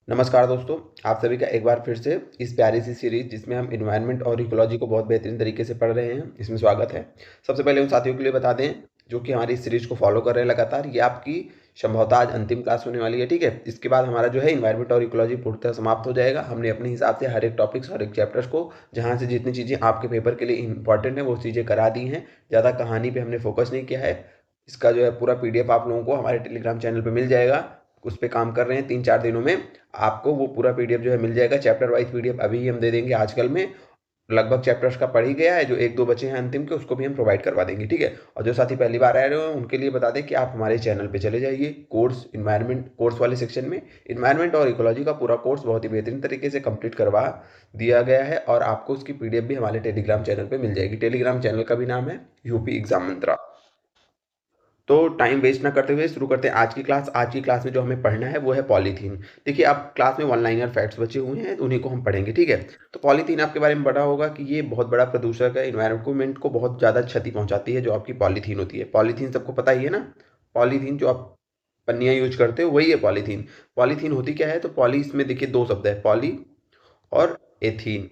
नमस्कार दोस्तों, आप सभी का एक बार फिर से इस प्यारी सी सीरीज़ जिसमें हम एनवायरनमेंट और इकोलॉजी को बहुत बेहतरीन तरीके से पढ़ रहे हैं, इसमें स्वागत है। सबसे पहले उन साथियों के लिए बता दें जो कि हमारी इस सीरीज़ को फॉलो कर रहे हैं लगातार, ये आपकी संभवतः आज अंतिम क्लास होने वाली है, ठीक है? इसके बाद हमारा जो है एनवायरनमेंट और इकोलॉजी पूर्णतः समाप्त हो जाएगा। हमने अपने हिसाब से हर एक टॉपिक्स और एक चैप्टर्स को जहाँ से जितनी चीज़ें आपके पेपर के लिए इंपॉर्टेंट है वो चीज़ें करा दी हैं। ज़्यादा कहानी पे हमने फोकस नहीं किया है। इसका जो है पूरा पीडीएफ आप लोगों को हमारे टेलीग्राम चैनल पे मिल जाएगा। उस पे काम कर रहे हैं 3-4 दिनों में आपको वो पूरा पीडीएफ जो है मिल जाएगा। चैप्टर वाइज पीडीएफ अभी ही हम दे देंगे आजकल में। लगभग चैप्टर्स का पढ़ ही गया है, जो 1-2 बचे हैं अंतिम के उसको भी हम प्रोवाइड करवा देंगे, ठीक है? और जो साथी पहली बार आ रहे हो उनके लिए बता दें कि आप हमारे चैनल पे चले जाइए। कोर्स वाले सेक्शन में एनवायरनमेंट और इकोलॉजी का पूरा कोर्स बहुत ही बेहतरीन तरीके से कंप्लीट करवा दिया गया है और आपको उसकी पीडीएफ भी हमारे टेलीग्राम चैनल पे मिल जाएगी। टेलीग्राम चैनल का भी नाम है यूपी एग्जाम मंत्रा। तो टाइम वेस्ट ना करते हुए शुरू करते हैं आज की क्लास। आज की क्लास में जो हमें पढ़ना है वो है पॉलीथीन। देखिए, अब क्लास में वन लाइनर फैक्ट्स बचे हुए हैं, उन्हीं को हम पढ़ेंगे, ठीक है? तो पॉलीथीन आपके बारे में पढ़ा होगा कि ये बहुत बड़ा प्रदूषक है, इन्वायरमेंट को बहुत ज़्यादा क्षति पहुंचाती है जो आपकी पॉलीथीन होती है। पॉलीथीन सबको पता ही है ना? पॉलीथीन जो आप पन्नियाँ यूज करते हो वही है पॉलीथीन। पॉलीथीन होती क्या है? तो पॉली, इसमें देखिए दो शब्द है, पॉली और एथीन।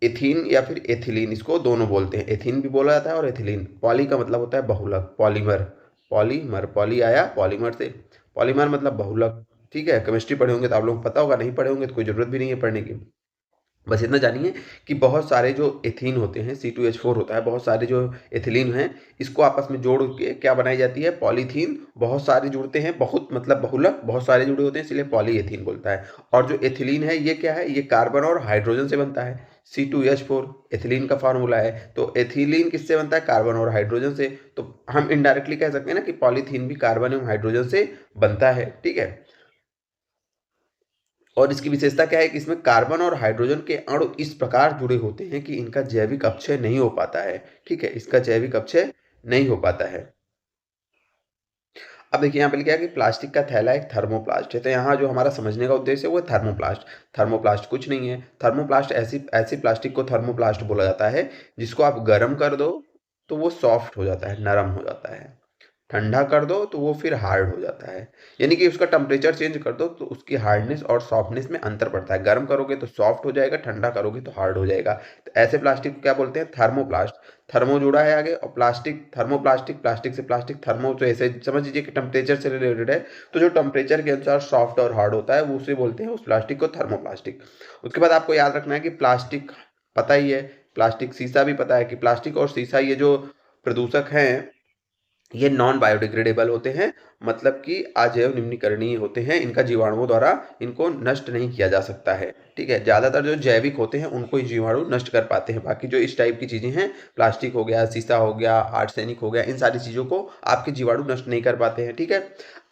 एथीन या फिर एथिलीन, इसको दोनों बोलते हैं, एथीन भी बोला जाता है और एथिलीन। पॉली का मतलब होता है बहुलक, पॉलीमर। पॉलीमर, पॉली आया पॉलीमर से, पॉलीमर मतलब बहुलक, ठीक है? केमिस्ट्री पढ़े होंगे तो आप लोगों को पता होगा, नहीं पढ़े होंगे तो कोई ज़रूरत भी नहीं है पढ़ने की। बस इतना जानिए कि बहुत सारे जो एथीन होते हैं, C2H4 होता है, बहुत सारे जो एथिलीन हैं, इसको आपस में जोड़ के क्या बनाई जाती है? पॉलीथीन। बहुत सारे जुड़ते हैं, बहुत मतलब बहुलक, बहुत सारे जुड़े होते हैं, इसलिए पॉलीएथीन बोलता है। और जो एथिलीन है ये क्या है? ये कार्बन और हाइड्रोजन से बनता है। C2H4 एथिलीन का फार्मूला है, तो एथिलीन किससे बनता है? कार्बन और हाइड्रोजन से। तो हम इनडायरेक्टली कह सकते हैं ना कि पॉलीथीन भी कार्बन एवं हाइड्रोजन से बनता है, ठीक है? और इसकी विशेषता क्या है कि इसमें कार्बन और हाइड्रोजन के अणु इस प्रकार जुड़े होते हैं कि इनका जैविक अपक्षय नहीं हो पाता है, ठीक है? इसका जैविक अपक्षय नहीं हो पाता है। अब देखिए यहाँ पे क्या है कि प्लास्टिक का थैला एक थर्मोप्लास्ट है, तो यहाँ जो हमारा समझने का उद्देश्य है वो है थर्मोप्लास्ट। थर्मोप्लास्ट कुछ नहीं है, थर्मोप्लास्ट ऐसी ऐसी प्लास्टिक को थर्मोप्लास्ट बोला जाता है जिसको आप गर्म कर दो तो वो सॉफ्ट हो जाता है, नरम हो जाता है। ठंडा कर दो तो वो फिर हार्ड हो जाता है। यानी कि उसका टेम्परेचर चेंज कर दो तो उसकी हार्डनेस और सॉफ्टनेस में अंतर पड़ता है। गर्म करोगे तो सॉफ्ट हो जाएगा, ठंडा करोगे तो हार्ड हो जाएगा। तो ऐसे प्लास्टिक को क्या बोलते हैं? थर्मोप्लास्ट। थर्मो जुड़ा है आगे, और प्लास्टिक, थर्मोप्लास्टिक, प्लास्टिक से प्लास्टिक, थर्मो तो ऐसे समझ लीजिए कि टेम्परेचर से रिलेटेड है। तो जो टेम्परेचर के अनुसार सॉफ्ट और हार्ड होता है वो उसे बोलते हैं, उस प्लास्टिक को थर्मोप्लास्टिक। उसके बाद आपको याद रखना है कि प्लास्टिक पता ही है, प्लास्टिक, शीशा भी पता है कि प्लास्टिक और शीशा ये जो प्रदूषक हैं ये नॉन बायोडिग्रेडेबल होते हैं, मतलब कि अजैव निम्नीकरणीय होते हैं। इनका जीवाणुओं द्वारा इनको नष्ट नहीं किया जा सकता है, ठीक है? ज़्यादातर जो जैविक होते हैं उनको ही जीवाणु नष्ट कर पाते हैं। बाकी जो इस टाइप की चीज़ें हैं, प्लास्टिक हो गया, शीशा हो गया, आर्सेनिक हो गया, इन सारी चीज़ों को आपके जीवाणु नष्ट नहीं कर पाते हैं, ठीक है?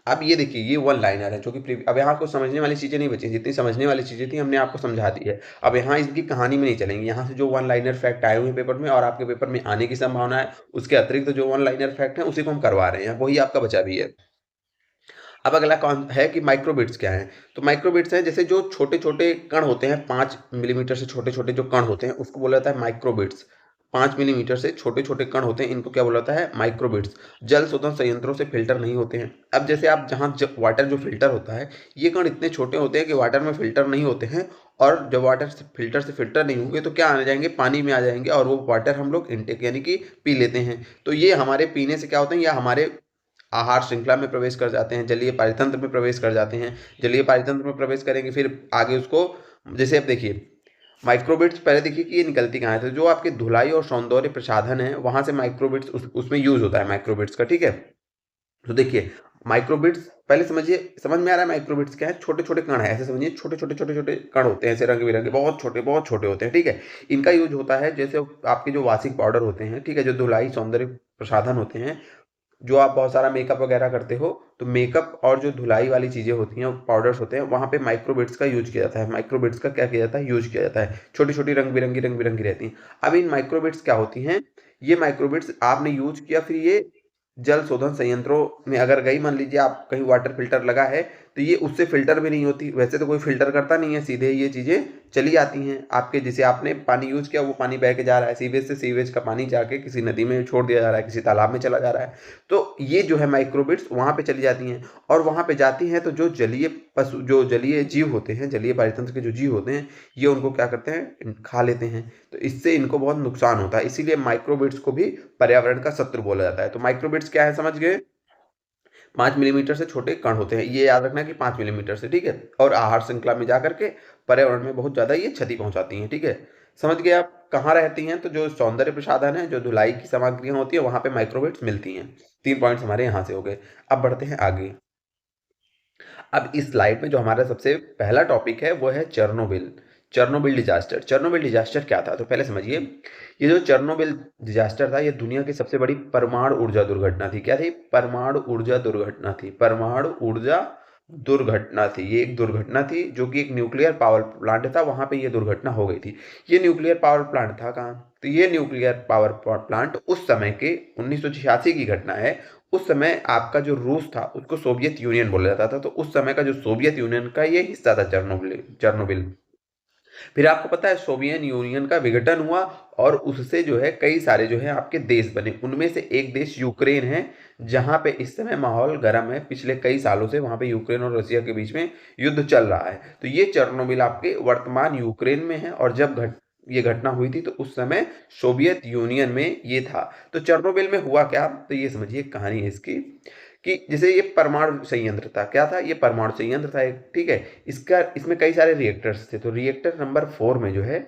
अब ये देखिए, ये वन लाइनर है जो कि अब यहाँ कुछ समझने वाली चीज़ें नहीं बची, जितनी समझने वाली चीज़ें थी हमने आपको समझा दी है। अब यहाँ इसकी कहानी में नहीं चलेंगे, यहाँ से जो वन लाइनर फैक्ट आए हुए हैं पेपर में और आपके पेपर में आने की संभावना है, उसके अतिरिक्त जो वन लाइनर फैक्ट है उसी को हम करवा रहे हैं, वही आपका बचा भी है। अब अगला कौन है कि माइक्रोबिट्स क्या हैं? तो माइक्रोबिट्स हैं जैसे जो छोटे-छोटे कण होते हैं, 5 मिलीमीटर से छोटे-छोटे जो कण होते हैं उसको बोला जाता है माइक्रोबिट्स। 5 मिलीमीटर से छोटे-छोटे कण होते हैं, इनको क्या बोला जाता है? माइक्रोबिट्स। जल शोधन संयंत्रों से फ़िल्टर नहीं होते हैं। अब जैसे आप जहाँ ज वाटर जो फ़िल्टर होता है, ये कण इतने छोटे होते हैं कि वाटर में फ़िल्टर नहीं होते हैं, और जब वाटर से फ़िल्टर नहीं होंगे तो क्या आ जाएँगे? पानी में आ जाएँगे, और वो वाटर हम लोग इनटेक यानी कि पी लेते हैं। तो ये हमारे पीने से क्या होता है, या हमारे आहार श्रृंखला में प्रवेश कर जाते हैं, जलीय पारितंत्र में प्रवेश कर जाते हैं। जलीय पारितंत्र में प्रवेश करेंगे, फिर आगे उसको, जैसे अब देखिए माइक्रोबिट्स, पहले देखिए कि ये निकलती कहाँ है, तो जो आपके धुलाई और सौंदर्य प्रसाधन है वहां से माइक्रोबिट्स उसमें यूज होता है माइक्रोबिट्स का, ठीक है? तो देखिए, माइक्रोबिट्स पहले समझिए, समझ में आ रहा है माइक्रोबिट्स क्या है? छोटे छोटे कण है, ऐसे समझिए, छोटे छोटे छोटे छोटे कण होते हैं, ऐसे रंग बिरंगे, बहुत छोटे होते हैं, ठीक है? इनका यूज होता है जैसे आपके जो वाशिंग पाउडर होते हैं, ठीक है, जो धुलाई सौंदर्य प्रसाधन होते हैं, जो आप बहुत सारा मेकअप वगैरह करते हो, तो मेकअप और जो धुलाई वाली चीज़ें होती हैं, पाउडर्स होते हैं, वहाँ पे माइक्रोबिट्स का यूज किया जाता है। माइक्रोबिट्स का क्या किया जाता है? यूज किया जाता है। छोटी छोटी रंग बिरंगी रहती हैं। अब इन माइक्रोबिट्स क्या होती हैं? ये माइक्रोबिट्स आपने यूज किया, फिर ये जल शोधन संयंत्रों में अगर गई, मान लीजिए आप कहीं वाटर फिल्टर लगा है तो ये उससे फ़िल्टर भी नहीं होती। वैसे तो कोई फ़िल्टर करता नहीं है, सीधे ये चीज़ें चली आती हैं आपके, जैसे आपने पानी यूज़ किया वो पानी बह के जा रहा है, सीवेज से सीवेज का पानी जाके किसी नदी में छोड़ दिया जा रहा है, किसी तालाब में चला जा रहा है। तो ये जो है माइक्रोबिट्स वहाँ पे चली जाती हैं, और वहाँ पे जाती हैं तो जो जलीय पशु, जो जलीय जीव होते हैं, जलीय पारितंत्र के जो जीव होते हैं, ये उनको क्या करते हैं, खा लेते हैं। तो इससे इनको बहुत नुकसान होता है, इसीलिए माइक्रोबिट्स को भी पर्यावरण का शत्रु बोला जाता है। तो माइक्रोबिट्स क्या है समझ गए? 5 मिलीमीटर से छोटे कण होते हैं, ये याद रखना है कि 5 मिलीमीटर से, ठीक है? और आहार श्रृंखला में जा करके पर्यावरण में बहुत ज़्यादा ये क्षति पहुंचाती हैं, ठीक है? समझ गए आप? कहाँ रहती हैं? तो जो सौंदर्य प्रसाधन है, जो धुलाई की सामग्रियां होती है, वहां पे माइक्रोबिट्स मिलती हैं। 3 पॉइंट्स हमारे यहाँ से हो गए। अब बढ़ते हैं आगे। अब इस स्लाइड में जो हमारा सबसे पहला टॉपिक है वो है Chernobyl. Chernobyl disaster. Chernobyl disaster क्या था? तो पहले समझिए, ये जो चेरनोबिल डिजास्टर था, ये दुनिया की सबसे बड़ी परमाणु ऊर्जा दुर्घटना थी। क्या थी? परमाणु ऊर्जा दुर्घटना थी। परमाणु ऊर्जा दुर्घटना थी। ये एक दुर्घटना थी जो कि एक न्यूक्लियर पावर प्लांट था, वहां पे ये दुर्घटना हो गई थी। ये न्यूक्लियर पावर प्लांट था कहाँ? तो ये न्यूक्लियर पावर प्लांट उस समय के 1986 की घटना है। उस समय आपका जो रूस था उसको सोवियत यूनियन बोला जाता था, तो उस समय का जो सोवियत यूनियन का ये हिस्सा था चेरनोबिल। चेरनोबिल। फिर आपको पता है सोवियत यूनियन का विघटन हुआ, और उससे जो है कई सारे जो है आपके देश बने। उनमें से एक देश यूक्रेन है, जहां पे इस समय माहौल गर्म है। पिछले कई सालों से वहां पे यूक्रेन और रशिया के बीच में युद्ध चल रहा है। तो ये चेरनोबिल आपके वर्तमान यूक्रेन में है, और जब ये घटना हुई थी तो उस समय सोवियत यूनियन में ये था। तो चेरनोबिल में हुआ क्या? तो ये समझिए कहानी है इसकी, कि जैसे ये परमाणु संयंत्र था। क्या था? ये परमाणु संयंत्र था एक, ठीक है? इसका इसमें कई सारे रिएक्टर्स थे। तो रिएक्टर नंबर 4 में जो है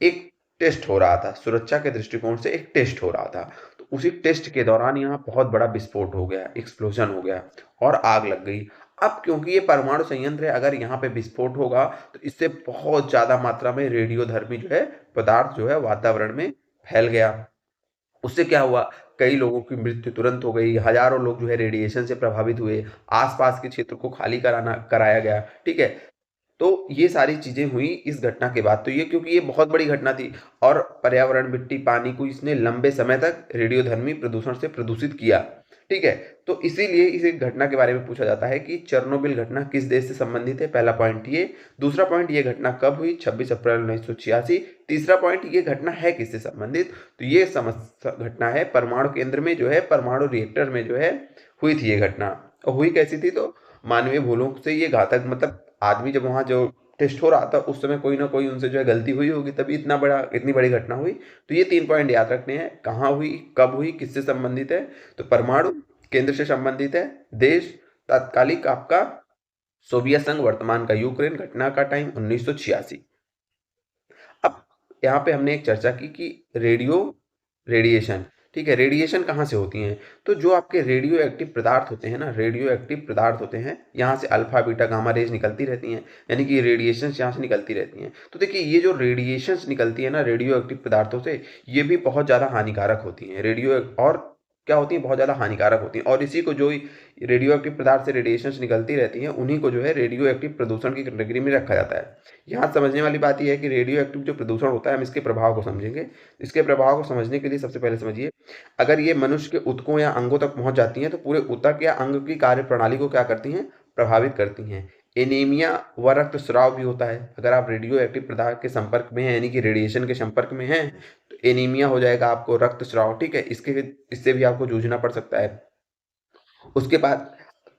एक टेस्ट हो रहा था, सुरक्षा के दृष्टिकोण से एक टेस्ट हो रहा था। तो उसी टेस्ट के दौरान यहाँ बहुत बड़ा विस्फोट हो गया, एक्सप्लोजन हो गया और आग लग गई। अब क्योंकि ये परमाणु संयंत्र है, अगर यहाँ पे विस्फोट होगा तो इससे बहुत ज्यादा मात्रा में रेडियोधर्मी जो है पदार्थ जो है वातावरण में फैल गया। उससे क्या हुआ? कई लोगों की मृत्यु तुरंत हो गई, हजारों लोग जो है रेडिएशन से प्रभावित हुए, आसपास के क्षेत्र को खाली कराया गया, ठीक है? तो ये सारी चीजें हुई इस घटना के बाद। तो ये क्योंकि ये बहुत बड़ी घटना थी, और पर्यावरण, मिट्टी, पानी को इसने लंबे समय तक रेडियोधर्मी प्रदूषण से प्रदूषित किया, ठीक है? तो इसीलिए इस एक घटना के बारे में पूछा जाता है कि चेरनोबिल घटना किस देश से संबंधित है। पहला पॉइंट ये। दूसरा पॉइंट, ये घटना कब हुई? 26 अप्रैल 1986। तीसरा पॉइंट, ये घटना है किससे संबंधित? तो ये घटना है परमाणु केंद्र में जो है, परमाणु रिएक्टर में जो है हुई थी ये घटना। और हुई कैसी थी? तो मानवीय भूलों से ये घातक, मतलब आदमी जब वहां जो टेस्ट हो रहा था उस समय कोई ना कोई उनसे जो है गलती हुई होगी, तभी इतनी बड़ी घटना हुई। तो ये 3 पॉइंट याद रखने हैं, कहाँ हुई, कब हुई, किससे संबंधित है। तो परमाणु केंद्र से संबंधित है, देश तात्कालिक आपका सोवियत संघ, वर्तमान का यूक्रेन, घटना का टाइम 1986। अब यहाँ पे हमने एक चर्चा की कि रेडिएशन, ठीक है? रेडिएशन कहाँ से होती हैं? तो जो आपके रेडियो एक्टिव पदार्थ होते हैं ना, रेडियो एक्टिव पदार्थ होते हैं, यहाँ से अल्फा बीटा गामा रेज निकलती रहती हैं, यानी कि रेडिएशन यहाँ से निकलती रहती हैं। तो देखिए, ये जो रेडिएशन निकलती है ना रेडियो एक्टिव पदार्थों से, ये भी बहुत ज़्यादा हानिकारक होती हैं। रेडियो और क्या होती हैं? बहुत ज़्यादा हानिकारक होती हैं। और इसी को जो रेडियो एक्टिव पदार्थ से रेडिएशन निकलती रहती हैं, उन्हीं को जो है रेडियो एक्टिव प्रदूषण की कैटेगरी में रखा जाता है। यहाँ समझने वाली बात यह है कि रेडियो एक्टिव जो प्रदूषण होता है, हम इसके प्रभाव को समझेंगे। इसके प्रभाव को समझने के लिए सबसे पहले समझिए, अगर ये मनुष्य के ऊतकों या अंगों तक पहुंच जाती हैं तो पूरे ऊतक या अंग की कार्य प्रणाली को क्या करती हैं? प्रभावित करती हैं। एनीमिया व रक्तस्राव भी होता है। अगर आप रेडियो एक्टिव पदार्थ के संपर्क में हैं, यानी कि रेडिएशन के संपर्क में हैं, तो एनीमिया हो जाएगा आपको, रक्तस्राव, ठीक है? इससे भी आपको जूझना पड़ सकता है। उसके बाद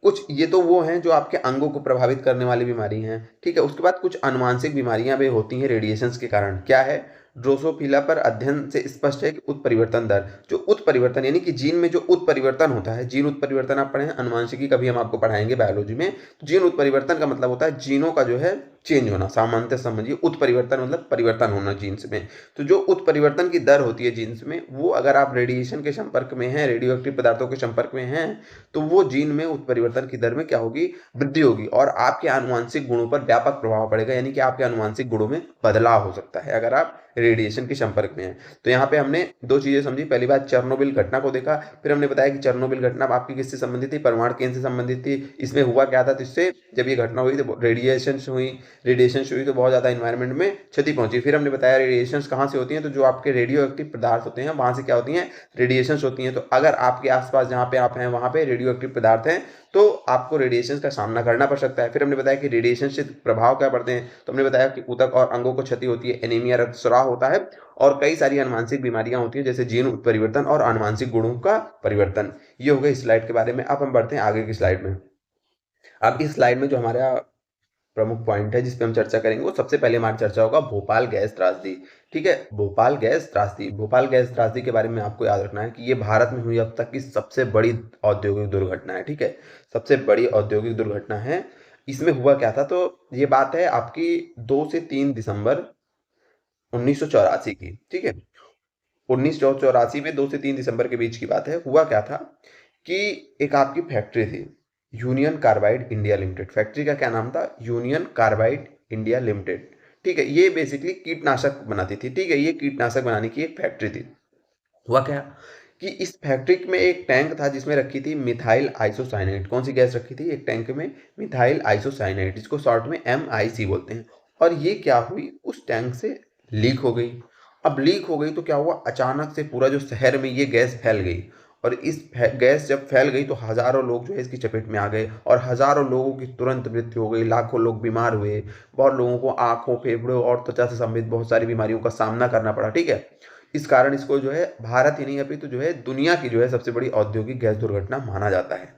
कुछ, ये तो वो हैं जो आपके अंगों को प्रभावित करने वाली बीमारी हैं, ठीक है? उसके बाद कुछ अनुवांशिक बीमारियां भी होती हैं रेडिएशन के कारण। क्या है? ड्रोसोफिला पर अध्ययन से स्पष्ट है कि उत्परिवर्तन दर, जो उत्परिवर्तन यानी कि जीन में जो उत्परिवर्तन होता है, जीन उत्परिवर्तन आप पढ़े हैं अनुवांशिकी, कभी हम आपको पढ़ाएंगे बायोलॉजी में। तो जीन उत्परिवर्तन का मतलब होता है जीनों का जो है चेंज होना। सामान्यतः समझिए, उत्परिवर्तन मतलब परिवर्तन होना जीन्स में। तो जो उत्परिवर्तन की दर होती है जीन्स में, वो अगर आप रेडिएशन के संपर्क में हैं, रेडियो एक्टिव पदार्थों के संपर्क में हैं, तो वो जीन में उत्परिवर्तन की दर में क्या होगी? वृद्धि होगी, और आपके आनुवंशिक गुणों पर व्यापक प्रभाव पड़ेगा, यानी कि आपके आनुवंशिक गुणों में बदलाव हो सकता है अगर आप रेडिएशन के संपर्क में है। तो यहाँ पे हमने 2 चीजें समझी। पहली बात, चेरनोबिल घटना को देखा, फिर हमने बताया कि चेरनोबिल घटना आपकी किससे संबंधित थी? परमाणु केंद्र से संबंधित थी। इसमें हुआ क्या था? तो इससे जब ये घटना हुई तो रेडिएशन हुई तो बहुत ज्यादा एनवायरनमेंट में क्षति पहुंची। फिर हमने बताया रेडिएशन कहाँ से होती हैं? तो जो आपके रेडियो एक्टिव पदार्थ होते हैं वहां से क्या होती हैं? रेडिएशन होती हैं। तो अगर आपके आसपास जहाँ पे आप हैं वहां पे रेडियो एक्टिव पदार्थ हैं, तो आपको रेडिएशन का सामना करना पड़ सकता है। फिर हमने बताया कि रेडिएशन से प्रभाव क्या पड़ते हैं, तो हमने बताया कि ऊतक और अंगों को क्षति होती है, एनीमिया, रक्तस्राव होता है और कई सारी अनुवांशिक बीमारियां होती हैं जैसे जीन परिवर्तन और अनुवांशिक गुणों का परिवर्तन। ये हो गया इस स्लाइड के बारे में। अब हम बढ़ते हैं आगे की स्लाइड में। अब इस स्लाइड में जो हमारा प्रमुख पॉइंट है जिस पे हम चर्चा करेंगे वो सबसे पहले हमारी चर्चा होगा भोपाल गैस त्रासदी। ठीक है, भोपाल गैस त्रासदी। भोपाल गैस त्रासदी के बारे में आपको याद रखना है कि ये भारत में हुई अब तक की सबसे बड़ी औद्योगिक दुर्घटना है। ठीक है, सबसे बड़ी औद्योगिक दुर्घटना है। इसमें हुआ क्या था, तो ये बात है आपकी 2 से 3 दिसंबर 1984 की। ठीक है, 1984 में 2 से 3 दिसंबर के बीच की बात है। हुआ क्या था कि एक आपकी फैक्ट्री थी, union carbide India limited. Factory का क्या नाम था, यूनियन कार्बाइड इंडिया लिमिटेड। ठीक है, ये बेसिकली कीटनाशक बनाती थी। ठीक है, ये कीटनाशक बनाने की एक फैक्ट्री थी। हुआ क्या कि इस फैक्ट्री में एक टैंक था जिसमें रखी थी मिथाइल आइसोसाइनेट। कौन सी गैस रखी थी एक टैंक में, मिथाइल आइसोसाइनेट, जिसको शॉर्ट में MIC बोलते हैं। और ये क्या हुई, उस टैंक से लीक हो गई। अब लीक हो गई तो क्या हुआ, अचानक से पूरा जो शहर में ये गैस फैल गई। और इस गैस जब फैल गई तो हजारों लोग जो है इसकी चपेट में आ गए और हजारों लोगों की तुरंत मृत्यु हो गई, लाखों लोग बीमार हुए, बहुत लोगों को आंखों, फेफड़ों और त्वचा से संबंधित बहुत सारी बीमारियों का सामना करना पड़ा। ठीक है, इस कारण इसको जो है भारत ही नहीं अपितु जो है दुनिया की जो है सबसे बड़ी औद्योगिक गैस दुर्घटना माना जाता है।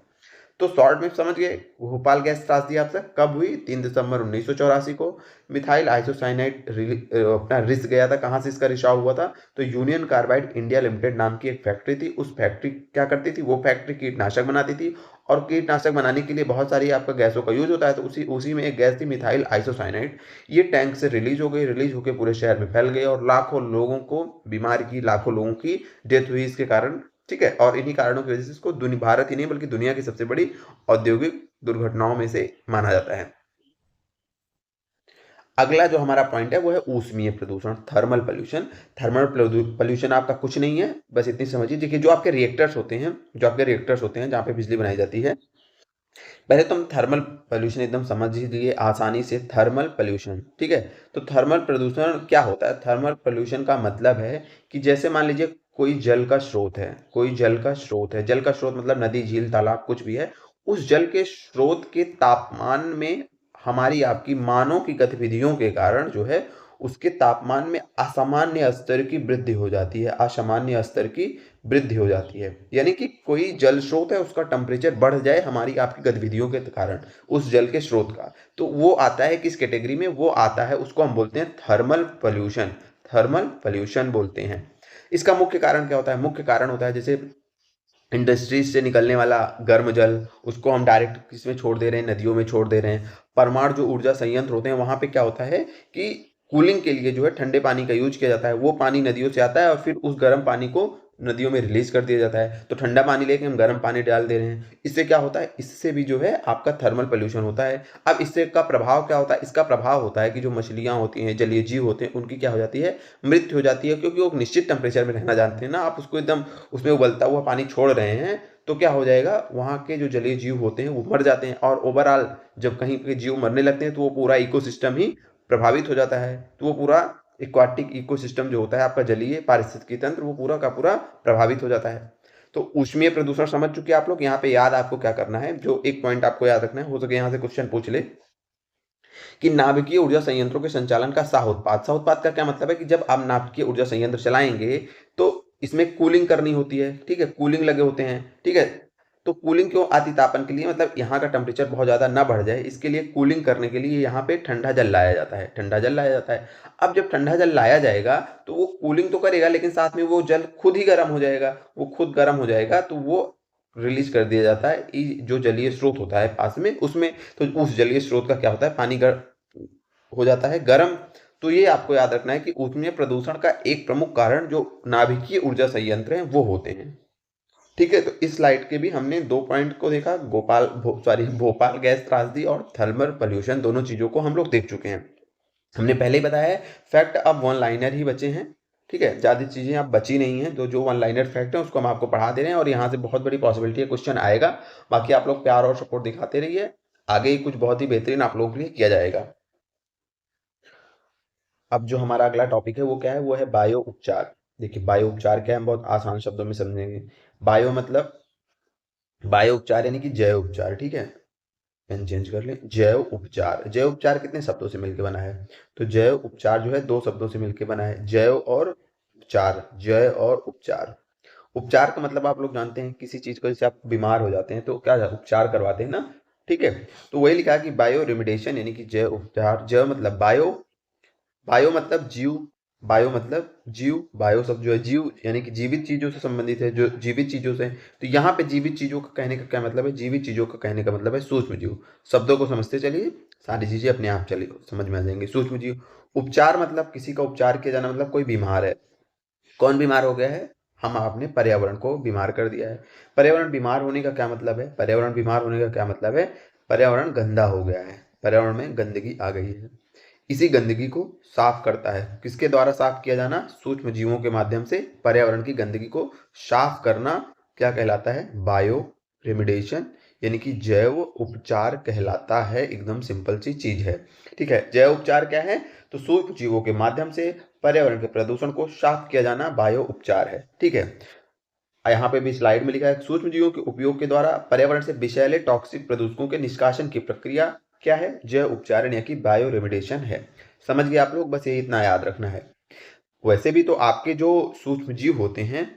तो शॉर्ट में समझ गए, भोपाल गैस त्रासदी आपसे कब हुई, 3 दिसंबर 1984 को। मिथाइल आइसोसाइनाइड अपना रिस गया था। कहाँ से इसका रिसाव हुआ था, तो यूनियन कार्बाइड इंडिया लिमिटेड नाम की एक फैक्ट्री थी। उस फैक्ट्री क्या करती थी, वो फैक्ट्री कीटनाशक बनाती थी और कीटनाशक बनाने के लिए बहुत सारी आपका गैसों का यूज होता है। तो उसी उसी में एक गैस थी मिथाइल आइसोसाइनाइड। ये टैंक से रिलीज हो गई, रिलीज होकर पूरे शहर में फैल गई और लाखों लोगों को बीमारी की, लाखों लोगों की डेथ हुई इसके कारण। ठीक है, और इन्हीं कारणों की वजह से इसको भारत ही नहीं बल्कि दुनिया की सबसे बड़ी औद्योगिक दुर्घटनाओं में से माना जाता है। अगला जो हमारा पॉइंट है वो है ऊष्मीय प्रदूषण, थर्मल पोल्यूशन। थर्मल पोल्यूशन आपका कुछ नहीं है, बस इतनी समझिए। देखिए जो आपके रिएक्टर्स होते हैं, जो आपके रिएक्टर्स होते हैं जहाँ पे बिजली बनाई जाती है, पहले तो हम थर्मल पोल्यूशन एकदम समझ लीजिए आसानी से। थर्मल पोल्यूशन, ठीक है, तो थर्मल प्रदूषण क्या होता है। थर्मल पोल्यूशन का मतलब है कि जैसे मान लीजिए कोई जल का स्रोत है, कोई जल का स्रोत है, जल का स्रोत मतलब नदी, झील, तालाब कुछ भी है। उस जल के स्रोत के तापमान में हमारी आपकी मानव की गतिविधियों के कारण जो है उसके तापमान में असामान्य स्तर की वृद्धि हो जाती है, असामान्य स्तर की वृद्धि हो जाती है। यानी कि कोई जल स्रोत है उसका टेम्परेचर बढ़ जाए हमारी आपकी गतिविधियों के कारण, उस जल के स्रोत का, तो वो आता है किस कैटेगरी में, वो आता है, उसको हम बोलते हैं थर्मल पोल्यूशन। थर्मल पोल्यूशन बोलते हैं। इसका मुख्य कारण क्या होता है, मुख्य कारण होता है जैसे इंडस्ट्रीज से निकलने वाला गर्म जल, उसको हम डायरेक्ट किसमें छोड़ दे रहे हैं, नदियों में छोड़ दे रहे हैं। परमाणु जो ऊर्जा संयंत्र होते हैं वहां पे क्या होता है कि कूलिंग के लिए जो है ठंडे पानी का यूज किया जाता है। वो पानी नदियों से आता है और फिर उस गर्म पानी को नदियों में रिलीज कर दिया जाता है। तो ठंडा पानी लेके हम गर्म पानी डाल दे रहे हैं। इससे क्या होता है, इससे भी जो है आपका थर्मल पोल्यूशन होता है। अब इससे का प्रभाव क्या होता है, इसका प्रभाव होता है कि जो मछलियां होती हैं, जलीय जीव होते हैं, उनकी क्या हो जाती है, मृत्यु हो जाती है। क्योंकि वो एक निश्चित टेम्परेचर में रहना जानते हैं ना, आप उसको एकदम उसमें उबलता हुआ पानी छोड़ रहे हैं तो क्या हो जाएगा, वहाँ के जो जलीय जीव होते हैं वो मर जाते हैं। और ओवरऑल जब कहीं के जीव मरने लगते हैं तो वो पूरा इकोसिस्टम ही प्रभावित हो जाता है। तो वो पूरा एक्वाटिक इकोसिस्टम जो होता है आपका जलीय पारिस्थितिकी तंत्र, वो पूरा का पूरा प्रभावित हो जाता है। तो ऊष्मीय प्रदूषण समझ चुके आप लोग। यहाँ पे याद आपको क्या करना है, जो एक पॉइंट आपको याद रखना है, हो सके यहाँ से क्वेश्चन पूछ ले, कि नाभिकीय ऊर्जा संयंत्रों के संचालन का साह उत्पाद। साह उत्पाद का क्या मतलब है कि जब आप नाभिकीय ऊर्जा संयंत्र चलाएंगे तो इसमें कूलिंग करनी होती है। ठीक है, कूलिंग लगे होते हैं। ठीक है, तो कूलिंग क्यों, अति तापन के लिए, मतलब यहाँ का टेम्परेचर बहुत ज़्यादा ना बढ़ जाए इसके लिए कूलिंग करने के लिए यहाँ पे ठंडा जल लाया जाता है, ठंडा जल लाया जाता है। अब जब ठंडा जल लाया जाएगा तो वो कूलिंग तो करेगा लेकिन साथ में वो जल खुद ही गर्म हो जाएगा। वो खुद गर्म हो जाएगा तो वो रिलीज कर दिया जाता है जो जलीय स्रोत होता है पास में उसमें। तो उस जलीय स्रोत का क्या होता है, पानी हो जाता है गर्म। तो ये आपको याद रखना है कि ऊष्मीय प्रदूषण का एक प्रमुख कारण जो नाभिकीय ऊर्जा संयंत्र हैं वो होते हैं। ठीक है, तो इस स्लाइड के भी हमने 2 पॉइंट को देखा, भोपाल गैस त्रासदी और थर्मल पोल्यूशन, दोनों चीजों को हम लोग देख चुके हैं। हमने पहले ही बताया है फैक्ट, अब वन लाइनर ही बचे हैं। ठीक है, ज्यादा चीजें अब बची नहीं है, तो जो वन लाइनर फैक्ट है उसको हम आपको पढ़ा दे रहे हैं और यहाँ से बहुत बड़ी पॉसिबिलिटी है क्वेश्चन आएगा। बाकी आप लोग प्यार और सपोर्ट दिखाते रहिए, आगे ही कुछ बहुत ही बेहतरीन आप लोगों के लिए किया जाएगा। अब जो हमारा अगला टॉपिक है वो क्या है, वो है बायो उपचार। देखिए बायो उपचार क्या है, हम बहुत आसान शब्दों में समझेंगे। बायो मतलब बायो उपचार यानी कि जैव उपचार, ठीक है, पेन चेंज कर लें। जैव उपचार, जैव उपचार कितने शब्दों से मिलकर बना है? तो जैव उपचार जो है दो शब्दों से मिलकर बना है, जैव और उपचार, जय और उपचार। उपचार का मतलब आप लोग जानते हैं, किसी चीज को जैसे आप बीमार हो जाते हैं तो क्या उपचार करवाते हैं ना, ठीक है। तो वही लिखा है कि बायो रेमिडेशन यानी कि जैव उपचार। जैव मतलब बायो, बायो मतलब जीव, बायो मतलब जीव, बायो शब्द जो है जीव यानी कि जीवित चीजों से संबंधित है, जो जीवित चीजों से। तो यहाँ पे जीवित चीजों का कहने का क्या मतलब है? जीवित चीजों का कहने का मतलब है सूक्ष्म जीव। शब्दों को समझते चलिए, सारी चीजें अपने आप चलिए समझ में आ जाएंगी। सूक्ष्म जीव। उपचार मतलब किसी का उपचार किया जाना, मतलब कोई बीमार है। कौन बीमार हो गया है? हम आपने पर्यावरण को बीमार कर दिया है। पर्यावरण बीमार होने का क्या मतलब है? पर्यावरण बीमार होने का क्या मतलब है? पर्यावरण गंदा हो गया है, पर्यावरण में गंदगी आ गई है। इसी गंदगी को साफ करता है, किसके द्वारा साफ किया जाना? सूक्ष्म जीवों के माध्यम से पर्यावरण की गंदगी को साफ करना क्या कहलाता है? बायो रेमिडेशन यानी कि जैव उपचार कहलाता है। एकदम सिंपल सी चीज है, ठीक है। जैव उपचार क्या है? तो सूक्ष्म जीवों के माध्यम से पर्यावरण के प्रदूषण को साफ किया जाना बायो उपचार है, ठीक है। यहाँ पे भी स्लाइड में लिखा है, सूक्ष्म जीवों के उपयोग के द्वारा पर्यावरण से विषैले टॉक्सिक प्रदूषकों के निष्कासन की प्रक्रिया क्या है? जैव उपचारण यानी कि बायो रेमिडेशन है। समझ गए आप लोग? बस ये इतना याद रखना है। वैसे भी तो आपके जो सूक्ष्म जीव होते हैं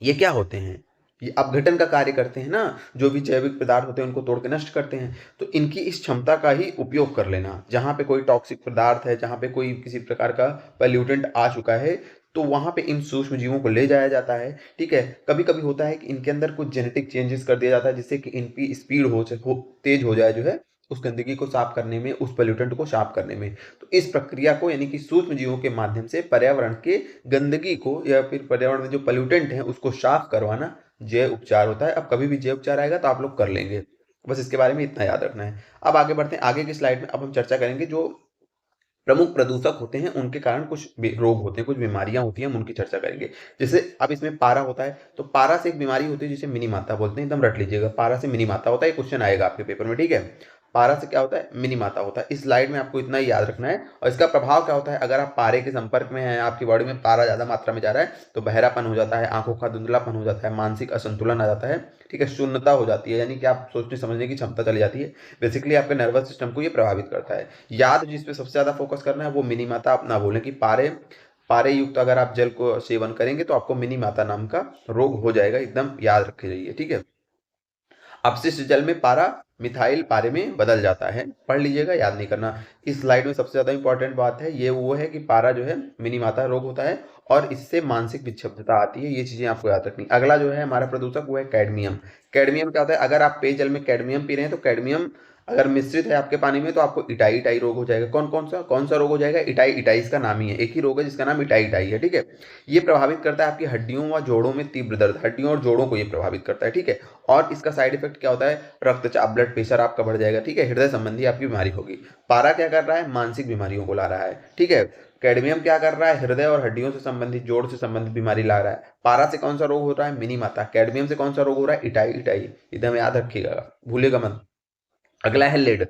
ये क्या होते हैं? ये अपघटन का कार्य करते हैं ना, जो भी जैविक पदार्थ होते हैं उनको तोड़ के नष्ट करते हैं। तो इनकी इस क्षमता का ही उपयोग कर लेना। जहाँ पे कोई टॉक्सिक पदार्थ है, जहाँ पे कोई किसी प्रकार का पॉल्यूटेंट आ चुका है, तो वहाँ पे इन सूक्ष्म जीवों को ले जाया जाता है, ठीक है। कभी कभी होता है कि इनके अंदर कुछ जेनेटिक चेंजेस कर दिया जाता है जिससे कि इनकी स्पीड तेज हो जाए, जो है उस गंदगी को साफ करने में, उस पोल्यूटेंट को साफ करने में। तो इस प्रक्रिया को यानी कि सूक्ष्म जीवों के माध्यम से पर्यावरण के गंदगी को या फिर पर्यावरण में जो पोल्यूटेंट है उसको साफ करवाना जैव उपचार होता है। अब कभी भी जैव उपचार आएगा तो आप लोग कर लेंगे, बस इसके बारे में इतना याद रखना है। अब आगे बढ़ते हैं, आगे की स्लाइड में अब हम चर्चा करेंगे जो प्रमुख प्रदूषक होते हैं उनके कारण कुछ रोग होते हैं, कुछ बीमारियां होती हैं, हम उनकी चर्चा करेंगे। जैसे अब इसमें पारा होता है, तो पारा से एक बीमारी होती है जिसे मिनी माता बोलते हैं, एकदम रट लीजिएगा, पारा से मिनी माता होता है। क्वेश्चन आएगा आपके पेपर में, ठीक है। पारा से क्या होता है? मिनी माता होता है। इस स्लाइड में आपको इतना ही याद रखना है। और इसका प्रभाव क्या होता है? अगर आप पारे के संपर्क में हैं, आपकी बॉडी में पारा ज्यादा मात्रा में जा रहा है, तो बहरापन हो जाता है, आंखों का धुंधलापन हो जाता है, मानसिक असंतुलन आ जाता है, ठीक है, शून्यता हो जाती है, यानी कि आप सोचने समझने की क्षमता चली जाती है। बेसिकली आपके नर्वस सिस्टम को ये प्रभावित करता है। याद जिस पे सबसे ज्यादा फोकस करना है वो मिनी माता। आप ना बोलें कि पारे, पारे युक्त अगर आप जल को सेवन करेंगे तो आपको मिनी माता नाम का रोग हो जाएगा, एकदम याद रखे जाइए, ठीक है। अपशिष्ट जल में पारा मिथाइल पारे में बदल जाता है, पढ़ लीजिएगा, याद नहीं करना। इस स्लाइड में सबसे ज्यादा इंपॉर्टेंट बात है ये, वो है कि पारा जो है मिनी माता रोग होता है और इससे मानसिक विक्षिप्तता आती है। ये चीजें आपको याद रखनी। अगला जो है हमारा प्रदूषक वो है कैडमियम। कैडमियम क्या होता है? अगर आप पेयजल में कैडमियम पी रहे हैं तो कैडमियम अगर मिश्रित है आपके पानी में तो आपको इटाई इटाई रोग हो जाएगा। कौन सा रोग हो जाएगा? इटाई इटाई इसका नाम ही है, एक ही रोग है जिसका नाम इटाई इटाई है, ठीक है। ये प्रभावित करता है आपकी हड्डियों व जोड़ों में तीव्र दर्द, हड्डियों और जोड़ों को ये प्रभावित करता है, ठीक है। और इसका साइड इफेक्ट क्या होता है? रक्तचाप, ब्लड प्रेशर आपका बढ़ जाएगा, ठीक है, हृदय संबंधी आपकी बीमारी होगी। पारा क्या कर रहा है? मानसिक बीमारियों को ला रहा है, ठीक है। कैडमियम क्या कर रहा है? हृदय और हड्डियों से संबंधित, जोड़ से संबंधित बीमारी ला रहा है। पारा से कौन सा रोग हो रहा है? मिनी माता। कैडमियम से कौन सा रोग हो रहा है? Itai itai. एकदम याद रखिएगा, भूलेगा मत। अगला है लेड,